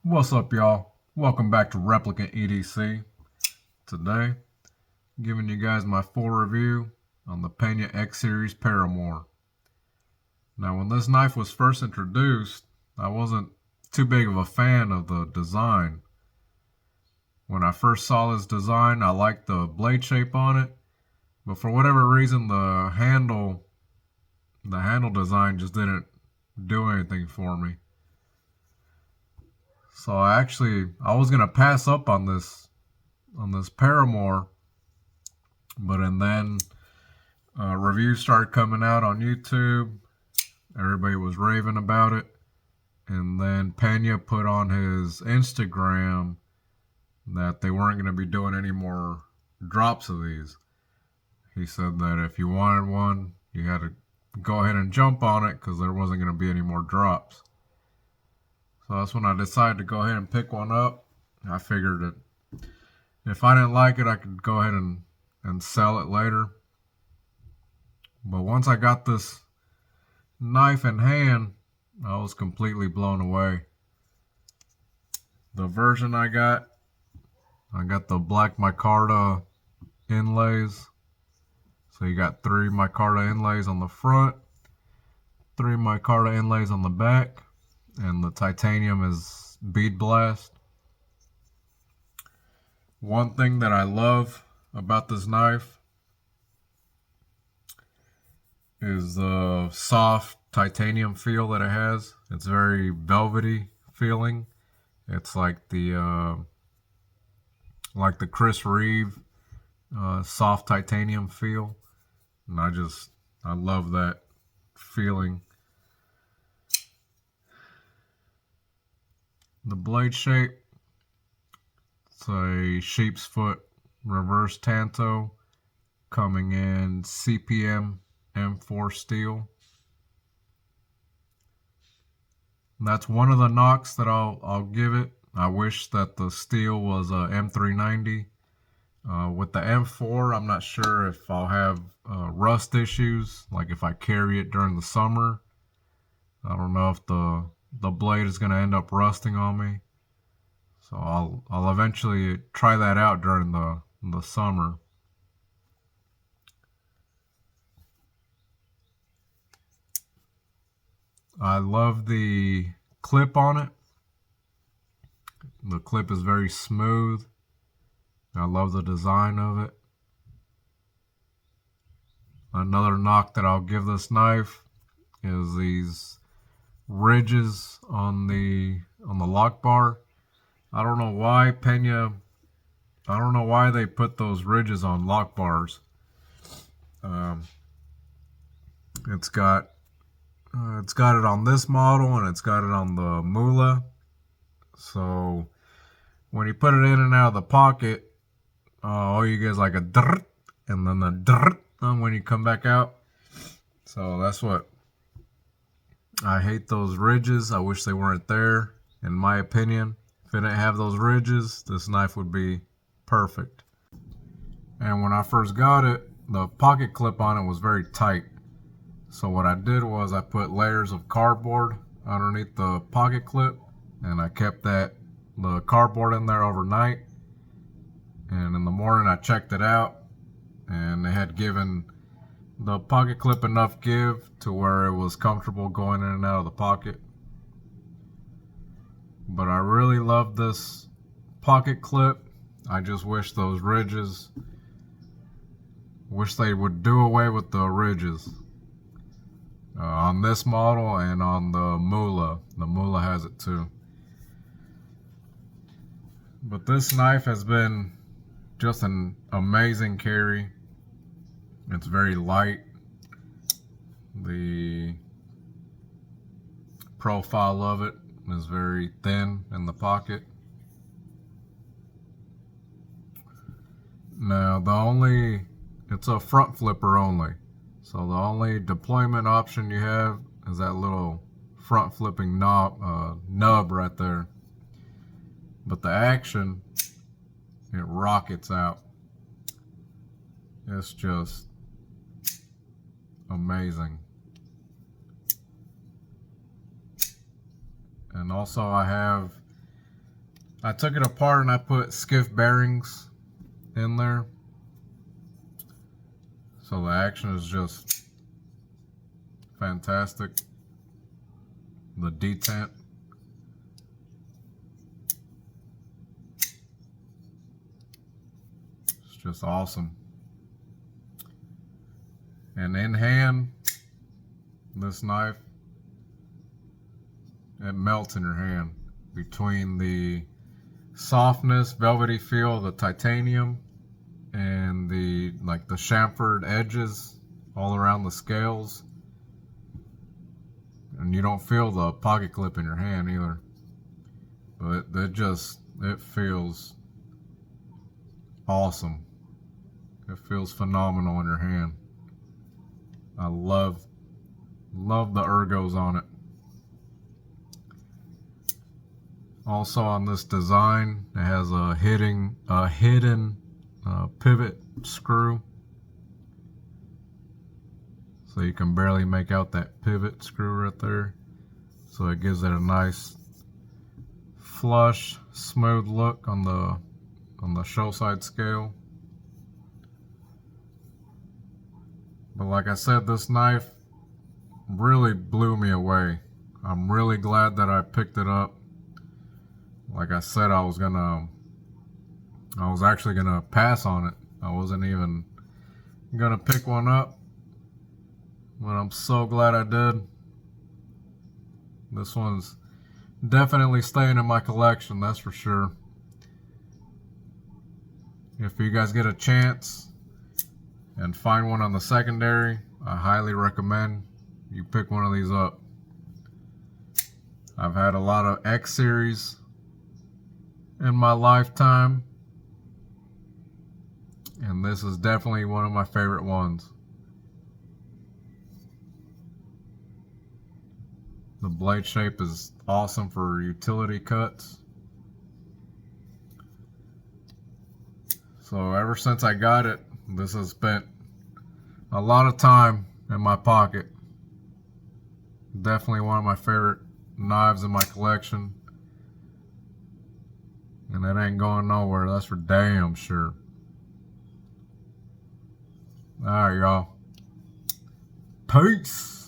What's up, y'all? Welcome back to Replicant EDC. Today, giving you guys my full review on the Peña Xseries Paramour. Now, when this knife was first introduced, I wasn't too big of a fan of the design. When I first saw this design, I liked the blade shape on it, but for whatever reason, the handle design just didn't do anything for me. So I was gonna pass up on this Paramour, but and then reviews started coming out on YouTube. Everybody was raving about it, and then Peña put on his Instagram that they weren't gonna be doing any more drops of these. He said that if you wanted one, you had to go ahead and jump on it because there wasn't gonna be any more drops. So that's when I decided to go ahead and pick one up. I figured that if I didn't like it, I could go ahead and sell it later. But once I got this knife in hand, I was completely blown away. The version I got the black micarta inlays. So you got 3 micarta inlays on the front, 3 micarta inlays on the back, and the titanium is bead blast. One thing that I love about this knife is the soft titanium feel that it has. It's very velvety feeling. It's like the Chris Reeve soft titanium feel, and I love that feeling. The blade shape, it's a sheep's foot reverse tanto coming in CPM M4 steel. And that's one of the knocks that I'll give it. I wish that the steel was a M390. With the M4, I'm not sure if I'll have rust issues, like if I carry it during the summer. I don't know if the blade is going to end up rusting on me. So I'll eventually try that out during the summer. I love the clip on it. The clip is very smooth. I love the design of it. Another knock that I'll give this knife is these ridges on the lock bar. I don't know why they put those ridges on lock bars. It's got it on this model, and it's got it on the Mula. So when you put it in and out of the pocket, all you get is like a drrrt, and then the drrrt when you come back out. So that's what I hate, those ridges. I wish they weren't there, in my opinion. If it didn't have those ridges, this knife would be perfect. And when I first got it, the pocket clip on it was very tight. So what I did was I put layers of cardboard underneath the pocket clip, and I kept the cardboard in there overnight. And in the morning I checked it out, and it had given the pocket clip enough give to where it was comfortable going in and out of the pocket. But I really love this pocket clip. I just wish those ridges, they would do away with the ridges. On this model and on the Mula. The Mula has it too. But this knife has been just an amazing carry. It's very light. The profile of it is very thin in the pocket. Now it's a front flipper only. So the only deployment option you have is that little front flipping nub right there. But the action, it rockets out. It's just amazing. And also I have I took it apart and I put skiff bearings in there. So the action is just fantastic. The detent. It's just awesome. And in hand, this knife, it melts in your hand between the softness, velvety feel of the titanium and the chamfered edges all around the scales. And you don't feel the pocket clip in your hand either. But it feels awesome. It feels phenomenal in your hand. I love the ergos on it. Also on this design, it has a hidden pivot screw. So you can barely make out that pivot screw right there. So it gives it a nice flush, smooth look on the show side scale. But like I said, this knife really blew me away. I'm really glad that I picked it up. Like I said, I was actually gonna pass on it. I wasn't even gonna pick one up, but I'm so glad I did. This one's definitely staying in my collection, that's for sure. If you guys get a chance and find one on the secondary, I highly recommend you pick one of these up. I've had a lot of Xseries in my lifetime, and this is definitely one of my favorite ones. The blade shape is awesome for utility cuts. So ever since I got it, this has spent a lot of time in my pocket. Definitely one of my favorite knives in my collection. And it ain't going nowhere, that's for damn sure. Alright, y'all. Peace.